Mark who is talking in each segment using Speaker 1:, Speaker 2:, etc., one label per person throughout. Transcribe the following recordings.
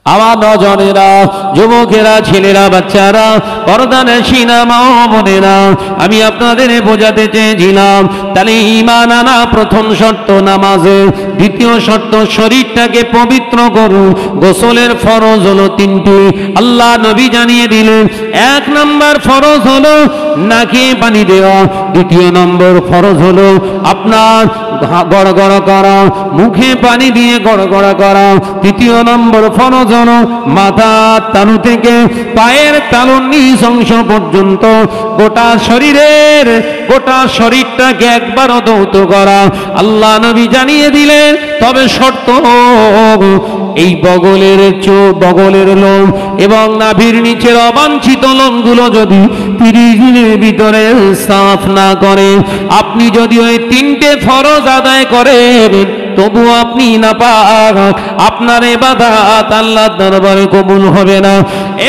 Speaker 1: আমার নজনেরা, যুবকেরা, ছেলেরা, বাচ্চারা, পর্দানশীনা মা ও বোনেরা, আমি আপনাদের বোঝাতে চেয়েছিলাম তাহলে ঈমান আনা প্রথম শর্ত নামাজে, দ্বিতীয় শর্ত শরীরটাকে পবিত্র করুন। গোসলের ফরজ হলো তিনটি, আল্লাহ নবী জানিয়ে দিলেন। এক নম্বর ফরজ হলো নাকে পানি দেওয়া, দ্বিতীয় নম্বর ফরজ হলো আপনার গড়গড় করা, মুখে পানি দিয়ে গড়গড় করা, তৃতীয় নম্বর ফরজ হলো মাথার তালু থেকে পায়ের তালুর নিচ অংশ পর্যন্ত গোটা শরীরটাকে একবারও ধৌত করা। আল্লাহ নবী জানিয়ে দিলেন তবে শর্ত এই বগলের লোম এবং নাভির নিচের অবাঞ্ছিত লোমগুলো যদি 30 দিনের ভিতরে সাফ না করে, আপনি যদি ওই তিনটে ফরজ আদায় করেন তবু আপনি নাপাক, আপনার ইবাদত আল্লাহর দরবারে কবুল হবে না।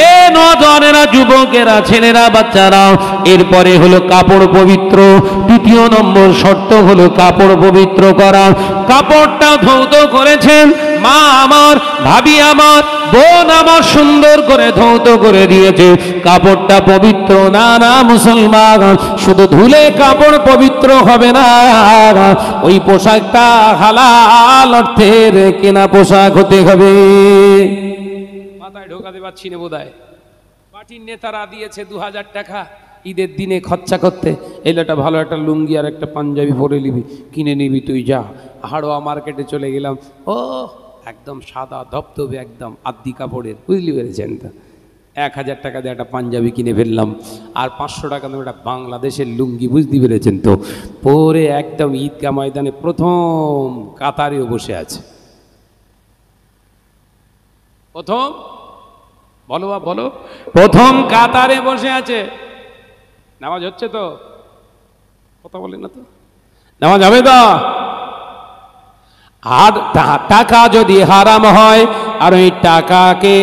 Speaker 1: এ নজনেরা, যুবকেরা, ছেলেরা, বাচ্চারা, এরপরে হলো কাপড় পবিত্র। দ্বিতীয় নম্বর শর্ত হলো কাপড় পবিত্র করা। কাপড়টা ধৌত করেছেন মা আমার, ভাবি আমার, বোন আমার সুন্দর করে ধৌত করে দিয়েছে, কাপড়টা পবিত্র না। না মুসলমান, শুধু ধুলে কাপড় পবিত্র হবে না, ওই পোশাকটা হালাল অর্থের কেনা পোশাক হতে হবে।
Speaker 2: মাথায় ঢোকাতে পারছি না বোধহয়। পার্টির নেতারা দিয়েছে 2000 টাকা ঈদের দিনে খরচা করতে, এলাটা ভালো একটা লুঙ্গি আর একটা পাঞ্জাবি পরে নিবি, কিনে নিবি, তুই যা। হাড়োয়া মার্কেটে চলে গেলাম, ও একদম সাদা ধবধবে একদম আদ্দি কাপড়ের, বুঝলি পেরেছেন তো, 1000 টাকা দিয়ে একটা পাঞ্জাবি কিনে ফেললাম, আর 500 টাকা দিয়ে একটা বাংলাদেশের লুঙ্গি, বুঝতে পেরেছেন তো, পরে একদম ঈদগাহ ময়দানে প্রথম কাতারেও বসে আছে। প্রথম বলো বা বলো, প্রথম কাতারে বসে আছে। নামাজ হচ্ছে তো? কথা বলেন না তো, নামাজ হবে তো? আর টাকা যদি হারাম হয় আর ওই টাকাকে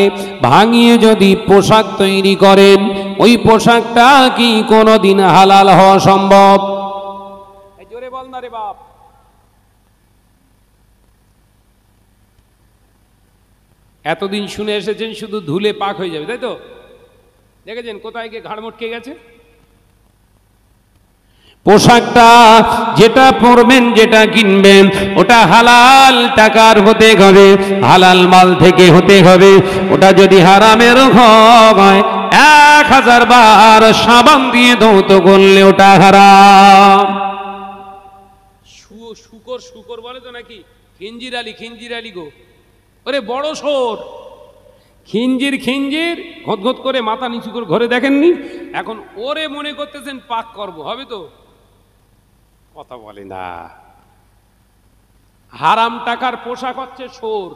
Speaker 2: ভাঙিয়ে যদি পোশাক তৈরি করেন, ওই পোশাকটা কি কোনোদিন হালাল হওয়া সম্ভব? জোরে বল না রে বাপ। এতদিন শুনে এসেছেন শুধু ধুলে পাক হয়ে যাবে, তাই তো? দেখেছেন কোথায় গিয়ে ঘাড় মটকে গেছে? পোশাকটা যেটা পরবেন, যেটা কিনবেন, ওটা হালাল টাকার হতে হবে, হালাল মাল থেকে হতে হবে। ওটা যদি হারামের হয় 1000 বার সাবান দিয়ে ধৌত করলে ওটা হারাম। শুকর শুকর বলে তো নাকি? খিঞ্জির আলী গো, ওরে বড় সোর খিঞ্জির ঘট করে মাথা নিচু করে ঘরে দেখেননি, এখন ওরে মনে করতেছেন পাক করব, হবে তো? কথা বলে না। হারাম টাকার পোশাক হচ্ছে সোর,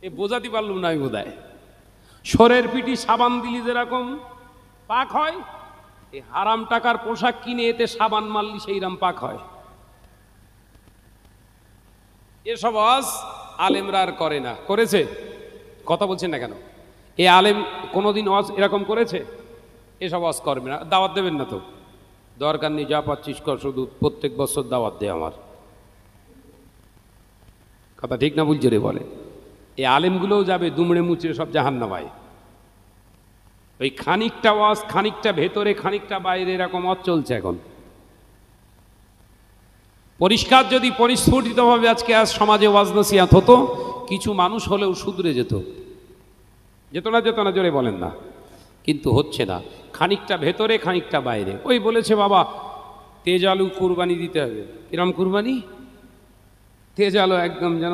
Speaker 2: এ বোঝাতে পারলুম না আমি বোধহয়। সোরের পিঠি সাবান দিলি যেরকম পাক হয়, এই হারাম টাকার পোশাক কিনে এতে সাবান মারলি সেইরাম পাক হয়। এসব আজ আলেমরা আর করে না, করেছে? কথা বলছেন না কেন? এ আলেম কোনোদিন ওয়াজ এরকম করেছে? এসব ওয়াজ করবে না, দাওয়াত দেবেন না তো, দরকার নেই, যা পাচ্ছিস কর, শুধু প্রত্যেক বছর দাওয়াত দে। আমার কথা ঠিক না বুঝছে রে? বলে এই আলেমগুলোও যাবে দুমড়ে মুচড়ে সব জাহান্নামায়। ওই খানিকটা ওয়াজ, খানিকটা ভেতরে, খানিকটা বাইরে, এরকম ওয়াজ চলছে এখন। পরিষ্কার যদি পরিস্ফুটিতভাবে আজকে সমাজে ওয়াজ নসিহত হতো, কিছু মানুষ হলেও শুধরে যেত না, জোরে বলেন না। কিন্তু হচ্ছে না, খানিকটা ভেতরে, খানিকটা বাইরে। ওই বলেছে বাবা তেজ আলু কুরবানি দিতে হবে। কিরম কুরবানি? তেজ আলু একদম যেন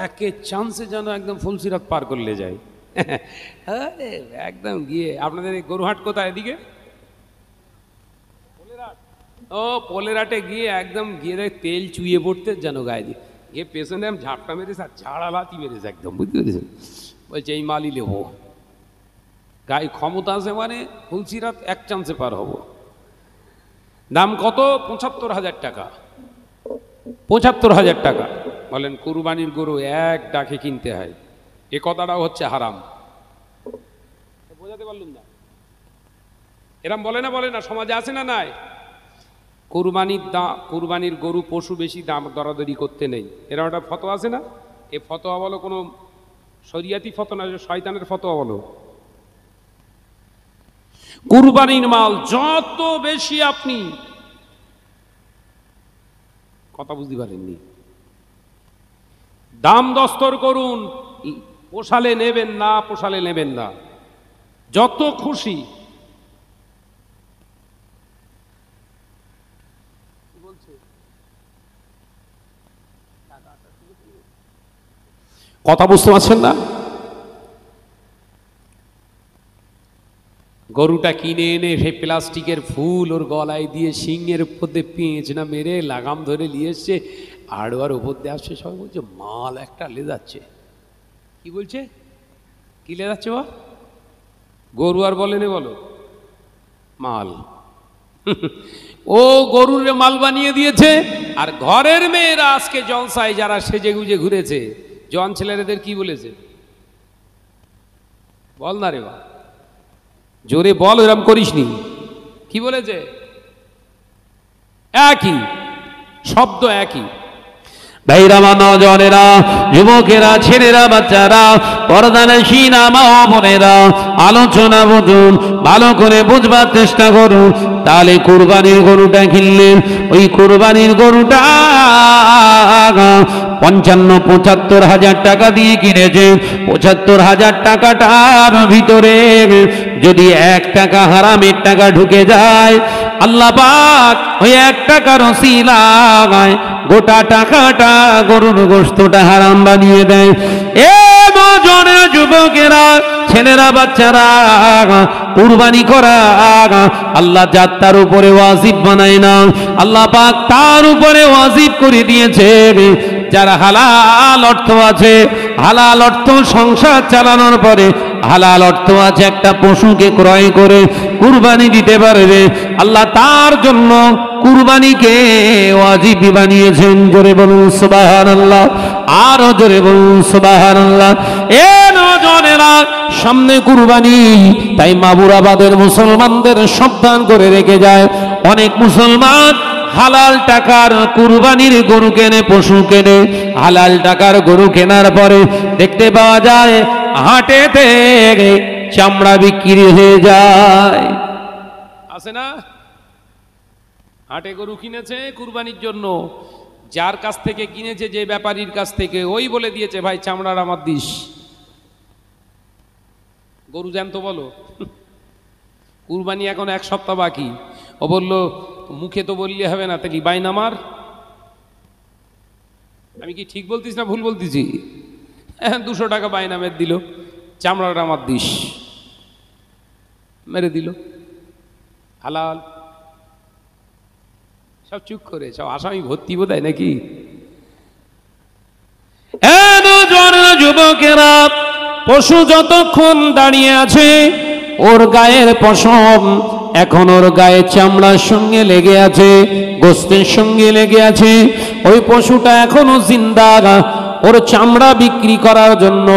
Speaker 2: একে চান্সে যেন একদম ফুলসিরাত পার করলে যায়। একদম গিয়ে আপনাদের গরুহাট কোথায়? এদিকে ও পোলেরাটে গিয়ে একদম গিয়ে তেল চুইয়ে পড়তে যেন গায়ে দিয়ে গিয়ে পেছনে ঝাপটা মেরেছে আর ঝাড়ালাতি মেরেছে একদম, বুঝতে পেরেছেন? বলছে এই মালই নেবো, গায়ে ক্ষমতা আছে মানে ফুলসিরাত এক চান্সে পার হব। দাম কত? ৭৫,০০০ টাকা। ৭৫,০০০ টাকা। বলেন কুরবানির গরু এক ডাকে কিনতে হয়, এ কথাটাও হচ্ছে হারাম। বোঝাতে পারলুম না? এরম বলে না সমাজে আছে না নাই? কুরবানির গরু পশু বেশি দাম দরাদরি করতে নেই, এরকম একটা ফতোয়া আছে না? এ ফতোয়া বলো কোনো শরিয়াতি ফতোয়া না, শয়তানের ফতোয়া বলো। কুরবানির মাল যত বেশি আপনি, কথা বুঝতে পারেননি, দাম দস্তর করুন, পোষালে নেবেন না, পোষালে নেবেন না, যত খুশি। কথা বুঝতে পারছেন না? গরুটা কিনে এনে সেই প্লাস্টিকের ফুল ওর গলায় দিয়ে সিংহের উপর দিয়ে পেঁচ না মেরে লাগাম ধরে নিয়ে এসছে, আড়োয়ার উপর দিয়ে আসছে, সবাই বলছে মাল একটা লে যাচ্ছে। কি বলছে? কি লে যাচ্ছে? বা গরু আর বলেনি, বলো মাল। ও গরুর মাল বানিয়ে দিয়েছে। আর ঘরের মেয়েরা আজকে জলসায় যারা সেজে গুজে ঘুরেছে, জন ছেলেদের কি বলেছে বল না রে বা, জোরে বল, এরম করিসনি। কি বলেছে? একই শব্দ, একই।
Speaker 1: ভাইরা, নজনেরা, যুবকেরা, ছেলেরা, বাচ্চারা, পর্দানশীনা মা বোনেরা, আলোচনা বুঝুন, ভালো করে বুঝবার চেষ্টা করুন। তাহলে কুরবানির গরুটা কিনলেন, ওই কুরবানির গরুটা ৫৫-৭৫ টাকা দিয়ে কিনেছেন। ৭৫,০০০ টাকাটার ভিতরে যদি ১ টাকা হারামের টাকা ঢুকে যায়, আল্লাহ পাক ওই ১ টাকার ওসিলায় গোটা টাকাটা, গরুর গোশতটা হারাম বানিয়ে দেয়। এ নজনের যুবকেরা, ছেলেরা, বাচ্চারা, কুরবানি করা আল্লাহ যার উপরে ওয়াজিব বানায় না, আল্লাহ পাক তার উপরে ওয়াজিব করে দিয়েছে। যারা হালাল অর্থ আছে, হালাল অর্থ সংসার চালানোর পরে হালাল অর্থ আছে, একটা পশুকে ক্রয় করে কুরবানি দিতে পারবে, আল্লাহ তার জন্য কুরবানিকে ওয়াজিব বানিয়েছেন। জোরে বলুন সুবহানাল্লাহ, আরো জোরে বলুন সুবহানাল্লাহ। এ নজনেরা, সামনে কুরবানি, তাই মাবুরাবাদের মুসলমানদের সাবধান করে রেখে যায়। অনেক মুসলমান হালাল টাকার কুরবানির গরু কেনে, পশু কেনে। হালাল টাকার গরু কেনার পরে দেখতে পাওয়া যায় হাটেতে চামড়া বিক্রি হয়ে যায়।
Speaker 2: আছে না? হাটে গরু কিনেছে কুরবানির জন্য, যার কাছ থেকে কিনেছে, যে ব্যাপারীর কাছ থেকে, ওই বলে দিয়েছে ভাই চামড়ার আমার দিস। গরু জ্যান্ত বলো, কুরবানি এখন 1 সপ্তাহ বাকি। ও বলল মুখে তো বললে হবে না, তাহলে বাইন আমার। আমি কি ঠিক বলতিস না ভুল বলতেছি? 200 টাকা বাইনা মেরে দিল, চামড়াটা আমার দিস, মেরে দিল। হালাল। সব চুপ করে, সব আসামি ভর্তি বোধহয় নাকি?
Speaker 1: যুবকেরা, পশু যতক্ষণ দাঁড়িয়ে আছে, ওর গায়ের পশম এখন ওর গায়ে চামড়ার সঙ্গে লেগে আছে, গোস্তের সঙ্গে লেগে আছে। ওই পশুটা এখনো জিন্দা, ওর চামড়া বিক্রি করার জন্য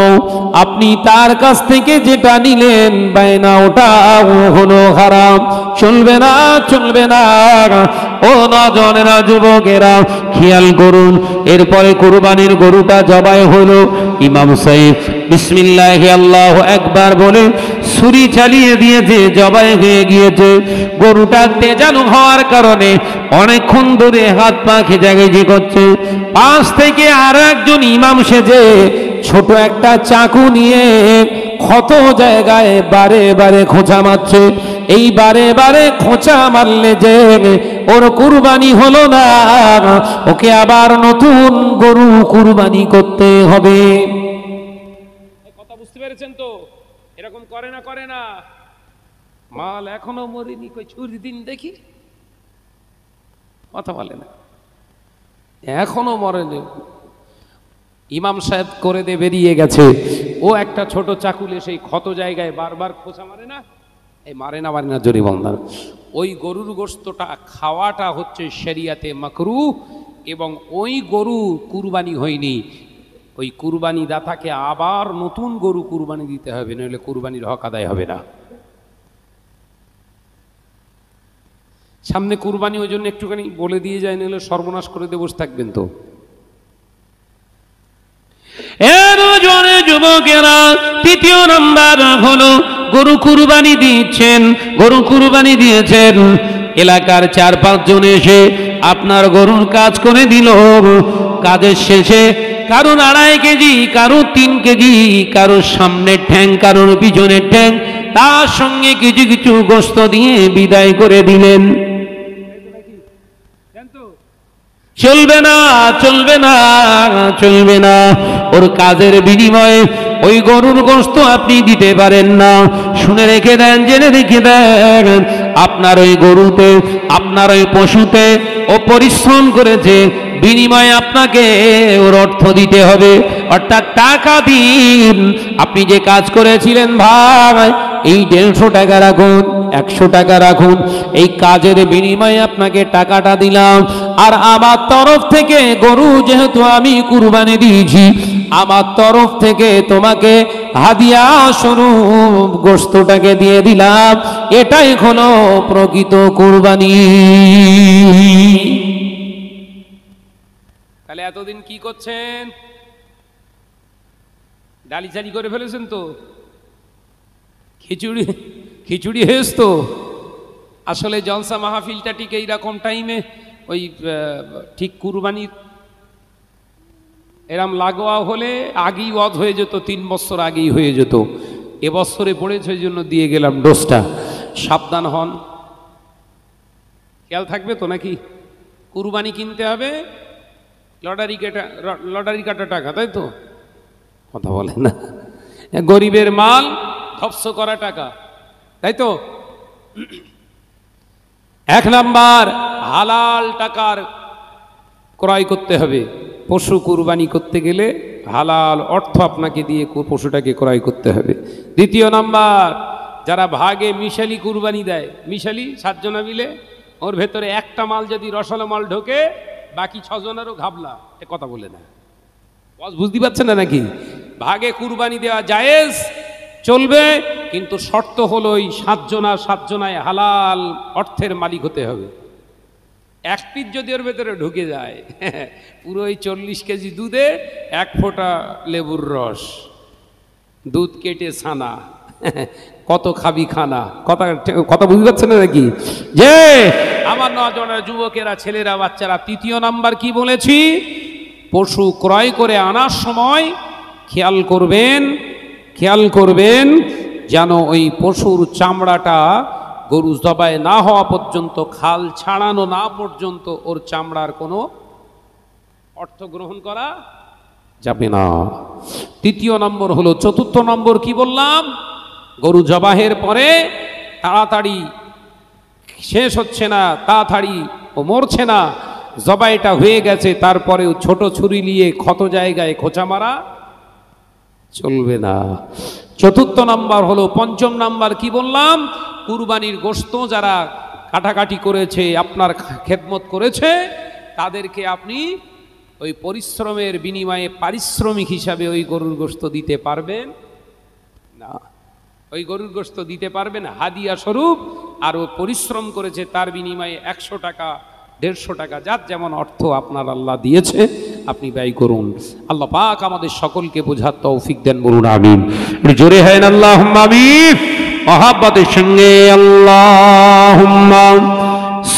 Speaker 1: আপনি তার কাছ থেকে যেটা নিলেন বায়না, ওটা হলো হারাম। চলবে না, চলবে না। ও নজনেরা, যুবকেরা, খেয়াল করুন। এরপরে কুরবানির গরুটা জবাই হলো। ইমাম সাহেব বিসমিল্লাহি আল্লাহু আকবার বলে ছুরি চালিয়ে দিয়েছে, জবাই হয়ে গিয়েছে। গরুটা তেজানো হওয়ার কারণে অনেকক্ষণ ধরে হাত পা খেজাখেজি করছে। পাশ থেকে আর একজন ইমাম সেজে ছোট একটা চাকু নিয়ে ক্ষত জায়গায় বারে বারে খোঁচা মারছে। এই বারে বারে খোঁচা মারলে যে ওর কুরবানি হলো না, ওকে আবার নতুন গরু কুরবানি করতে হবে।
Speaker 2: কথা বুঝতে পেরেছেন তো? এরকম করে না, করে না। মাল এখনো মরিনি, কই ছুরি দিন দেখি। কথা বলে না, এখনো মরেনি। ইমাম সাহেব করে দিয়ে বেরিয়ে গেছে, ও একটা ছোট চাকুলে সেই ক্ষত জায়গায় বারবার খোঁচা মারে না, এই মারে না, মারে না, জোরে বলদার। ওই গরুর গোশতটা খাওয়াটা হচ্ছে শরিয়াতে মাকরুহ, এবং ওই গরু কুরবানি হয়নি। ওই কুরবানি দাতাকে আবার নতুন গরু কুরবানি দিতে হবে, নইলে কুরবানির হক আদায় হবে না। সামনে কুরবানি, ওই জন্য একটুখানি বলে দিয়ে যায়, নইলে সর্বনাশ করে দিয়ে বসে থাকবেন তো।
Speaker 1: এর জনে যুবকেরা, তৃতীয় নাম্বার হলো গরু কুরবানি দিচ্ছেন, গরু কুরবানি দিয়েছেন, এলাকার 4-5 জন এসে আপনার গরুর কাজ করে দিল। কাজের শেষে কারোর 2.5 কেজি, কারোর 3 কেজি, কারোর সামনের ঠ্যাং, কারোর পিছনের ঠ্যাং, তার সঙ্গে কিছু কিছু গোশত দিয়ে বিদায় করে দিলেন। চলবে না, চলবে না, চলবে না। ওর কাজের বিনিময়ে ওই গরুর গোশত আপনি দিতে পারেন না। শুনে রেখে দেন, জেনে রেখে দেন, আপনার ওই গরুতে, আপনার ওই পশুতে ও পরিশ্রম করেছে, বিনিময়ে আপনাকে ওর অর্থ দিতে হবে, অর্থাৎ টাকা দিন। আপনি যে কাজ করেছিলেন ভাই, এই 150 টাকা রাখুন, 100 টাকা রাখুন, এই কাজের বিনিময়ে আপনাকে টাকাটা দিলাম। আর আমার তরফ থেকে গরু যেহেতু আমি কুরবানি দিয়েছি, আমার তরফ থেকে তোমাকে হাদিয়া স্বরূপ গোশতটাকে দিয়ে দিলাম। এটাই হলো প্রকৃত কুরবানি।
Speaker 2: তাহলে এতদিন কি করছেন? ডালি চালি করে ফেলেছেন তো, খিচুড়ি খিচুড়ি হেস তো। আসলে জলসা মাহফিলটা ঠিক এইরকম টাইমে ওই ঠিক কুরবানির এরম লাগোয়া হলে আগেই ওয়াজ হয়ে যেত, 3 বছর আগেই হয়ে যেত। এবছরে পড়েছে, ওই জন্য দিয়ে গেলাম ডোজটা। সাবধান হন, খেয়াল থাকবে তো নাকি? কুরবানি কিনতে হবে, লটারি কাটা টাকা, তাই তো? কথা বলে না, গরিবের মাল ধ্বংস করা টাকা, তাই তো? 1 নাম্বার, হালাল টাকার ক্রয় করতে হবে। পশু কুরবানি করতে গেলে হালাল অর্থ আপনাকে দিয়ে পশুটাকে ক্রয় করতে হবে। 2 নাম্বার, যারা ভাগে মিশালি কুরবানি দেয়, মিশালি 7 জনা মিলে, ওর ভেতরে একটা মাল যদি রসালো মাল ঢোকে, বাকি 6 জনেরও ঘাবলা। এ কথা বলে না, বুঝতে পারছেন না নাকি? ভাগে কুরবানি দেওয়া জায়েজ, চলবে, কিন্তু শর্ত হলো ওই 7 জনায় হালাল অর্থের মালিক হতে হবে। 1 পিস যদি ওর ভেতরে ঢুকে যায়, পুরো ওই 40 কেজি দুধে 1 ফোঁটা লেবুর রস, দুধ কেটে ছানা, কত খাবি খানা। কথা বুঝতে পারছেন না নাকি? যে আমার নজনের যুবকেরা, ছেলেরা, বাচ্চারা, 3 নাম্বার কি বলেছি? পশু ক্রয় করে আনার সময় খেয়াল করবেন যেন ওই পশুর চামড়াটা গরু জবাই না হওয়া পর্যন্ত, খাল ছাড়ানো না পর্যন্ত ওর চামড়ার কোনো অর্থ গ্রহণ করা যাবে না। 3 নম্বর হলো। 4 নম্বর কি বললাম? গরু জবাহের পরে তাড়াতাড়ি শেষ হচ্ছে না, তাড়াতাড়ি ও মরছে না, জবাইটা হয়ে গেছে, তারপরেও ছোট ছুরি নিয়ে ক্ষত জায়গায় খোঁচা মারা চলবে না। 4 নাম্বার হলো। 5 নাম্বার কি বললাম? কুরবানির গোশত যারা কাটাকাটি করেছে, আপনার খেদমত করেছে, তাদেরকে আপনি ওই পরিশ্রমের বিনিময়ে পারিশ্রমিক হিসাবে ওই গরুর গোশত দিতে পারবেন না। ওই গরুর গোশত দিতে পারবেন হাদিয়া স্বরূপ। আর ও পরিশ্রম করেছে, তার বিনিময়ে 100 টাকা, 150 টাকা, যার যেমন অর্থ আপনার আল্লাহ দিয়েছে আপনি ব্যয় করুন। আল্লাহ পাক আমাদের সকলকে বোঝার তৌফিক দেন, বলুন আমিন। জোরে হয় না আল্লাহুম্মা আমিন। মহাব্বতের সঙ্গে আল্লাহুম্মা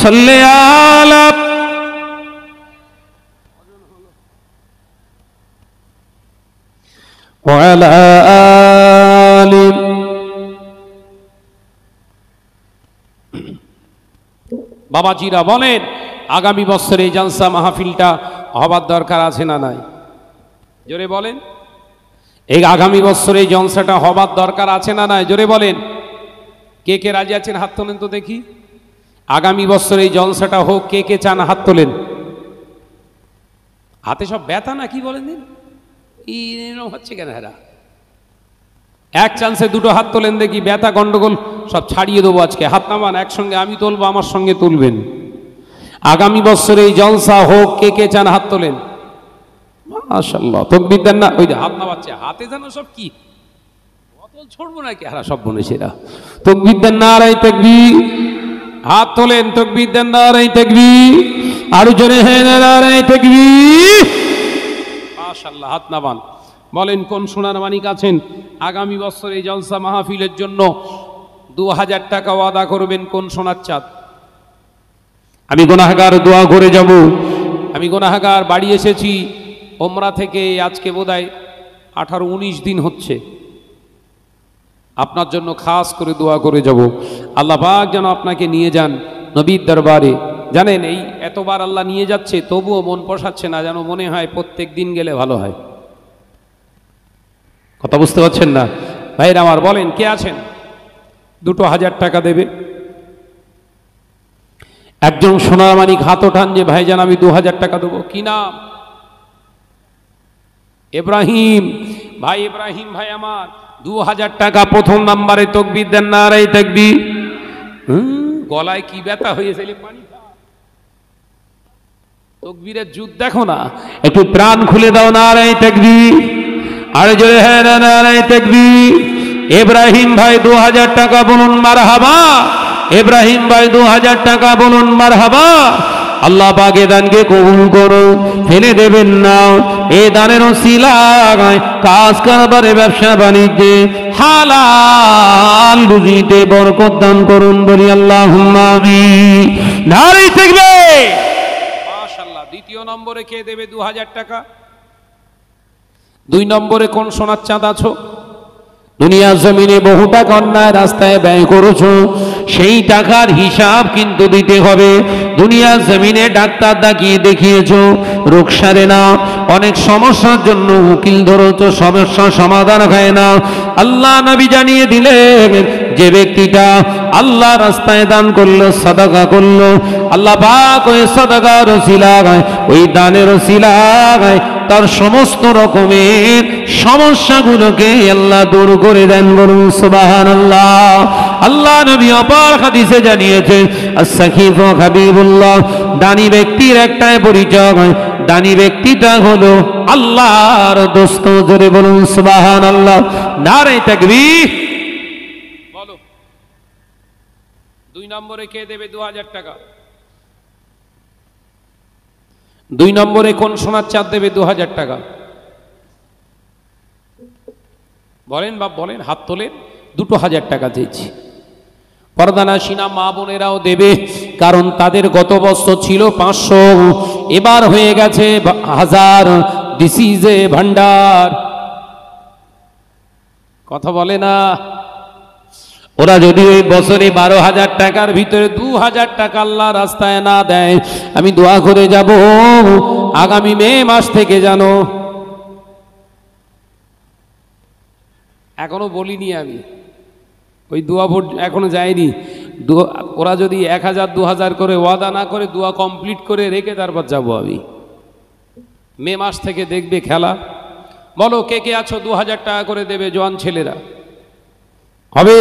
Speaker 2: সাল্লি আলা ওয়া আলা আলি। বাবাজিরা বলেন, আগামী বছর এই জালসা মাহফিলটা হবার দরকার আছে না নাই? জোরে বলেন। এই আগামী বছর এই জলসাটা হবার দরকার আছে না নাই? জোরে বলেন। কে কে রাজি আছেন হাত তোলেন তো দেখি। আগামী বছর এই জলসাটা হোক, কে কে চান হাত তোলেন। হাতে সব ব্যথা না কি বলেন দিন, এরকম হচ্ছে কেন? হেরা এক চান্সে 2 হাত তোলেন দেখি, ব্যথা গন্ডগোল সব ছাড়িয়ে দেবো আজকে। হাত নামান, একসঙ্গে আমি তুলবো, আমার সঙ্গে তুলবেন। আগামী বছর এই জলসা হোক, কে কে চান হাত তোলেন। মাশাআল্লাহ, তাকবীর দেন না? ওই যে হাত নামাচ্ছে, হাতে যেন সব কি বোতল ছড়বো নাকি? হারা সব বনেছেরা, তাকবীর দেন, নারায়ে তাকবীর। হাত তোলেন, তাকবীর দেন, নারায়ে তাকবীর। আর জোরে হে নারায়ে তাকবীর। মাশাআল্লাহ, হাত নামান। বলেন কোন সোনার মানিক আছেন আগামী বছর এই জলসা মাহফিলের জন্য 2000 টাকা ওয়াদা করবেন? কোন সোনার চাঁদ?
Speaker 1: আমি গুনাহগার, দোয়া করে যাব।
Speaker 2: আমি গুনাহগার, বাড়ি এসেছি ওমরা থেকে, আজকে বোধহয় 18-19 দিন হচ্ছে। আপনার জন্য খাস করে দোয়া করে যাব, আল্লাহ পাক যেন আপনাকে নিয়ে যান নবীর দরবারে। জানেন এই এতবার আল্লাহ নিয়ে যাচ্ছে তবুও মন পোষাচ্ছে না, যেন মনে হয় প্রত্যেক দিন গেলে ভালো হয়।
Speaker 1: কথা বুঝতে পারছেন না?
Speaker 2: ভাইরা আমার, বলেন কে আছেন 2000 টাকা দেবে? একজন সোনার মানিক হাত ওঠান যে ভাইজান আমি 2000 টাকা দেবো। কি নাম? ইব্রাহিম ভাই। ইব্রাহিম ভাই আমার 2000 টাকা। প্রথম নাম্বারে তাকবীর দেন, নারায়ে তাকবীর। গলায় কি ব্যথা হয়েছে? পানি তাকবীরের যুদ্ধ দেখো না,
Speaker 1: একটু প্রাণ খুলে দাও, নারায়ে তাকবীর। আরে জোরে হ্যাঁ নারায়ে তাকবীর। ইব্রাহিম ভাই 2000 টাকা বলুন মারহাবা। ইব্রাহিম ভাই 2000 টাকা বলুন মারহাবা। আল্লাহ পাক এ দানকে কবুল করো, ফেলে দেবেন না। এই দানের ওসিলায় কাজ কারবারে, ব্যবসা বাণিজ্যে হালাল রুজিতে বরকত দান করুন, বলি আল্লাহুম্মা আমিন। নারায়ে তাকবীর।
Speaker 2: মাশাআল্লাহ। দ্বিতীয় নম্বরে কে দেবে 2000 টাকা? 2 নম্বরে কোন সোনার চাঁদ আছো?
Speaker 1: দুনিয়ার জমিনে বহু টাকা অন্যায় রাস্তায় ব্যয় করেছো, সেই টাকার হিসাব কিন্তু দিতে হবে। দুনিয়ার জমিনে ডাক্তার দেখিয়ে দেখিয়েছো, রোগ সারে না। অনেক সমস্যার জন্য উকিল ধরেছো, সমস্যা সমাধান হয় না। আল্লাহ নবী জানিয়ে দিলেন, যে ব্যক্তিটা আল্লাহ রাস্তায় দান করলো, সাদাকা করলো, আল্লাহ পাক ওই সাদাকার ওসিলায়, ওই দানের ওসিলায় তার সমস্ত রকমের সমস্যাগুলোকে আল্লাহ দূর করে দেন, বলুন সুবহানাল্লাহ। আল্লাহ নবী অপার হাদিসে জানিয়েছে, আস-সাখিফ হাবিবুল্লাহ, দানী ব্যক্তির একটাই পরিচয়, দানী ব্যক্তিটা হলো আল্লাহর দোস্ত। জোরে বলুন সুবহানাল্লাহ, নারে তাকবীর।
Speaker 2: বলো 2 নম্বরে কে দেবে 2000 টাকা? 2 নম্বরে কোন সোনার চাঁদ দেবে 2000 টাকা? বলেন বাপ, বলেন, হাত তোলেন। 2000 টাকা দিয়েছি। পর্দানাশীনা মা বোনেরাও দেবে, কারণ তাদের গত বছর ছিল 500, এবার হয়ে গেছে 1000। দিস ইজ এ ভান্ডার। কথা বলে না?
Speaker 1: ওরা যদি ওই বছরে
Speaker 2: 12,000 টাকার ভিতরে 2000 টাকা আল্লাহ রাস্তায় না দেয়, আমি দোয়া করে যাব আগামী মে মাস থেকে জানো, এখনো বলিনি আমি, ওই দোয়া ভোট এখনো যায়নি। ওরা যদি 1000 2000 করে ওয়াদা না করে, দোয়া কমপ্লিট করে রেখে তারপর যাব আমি। মে মাস থেকে দেখবে খেলা। বলো কে কে আছো 2000 টাকা করে দেবে? জোয়ান ছেলেরা হবে।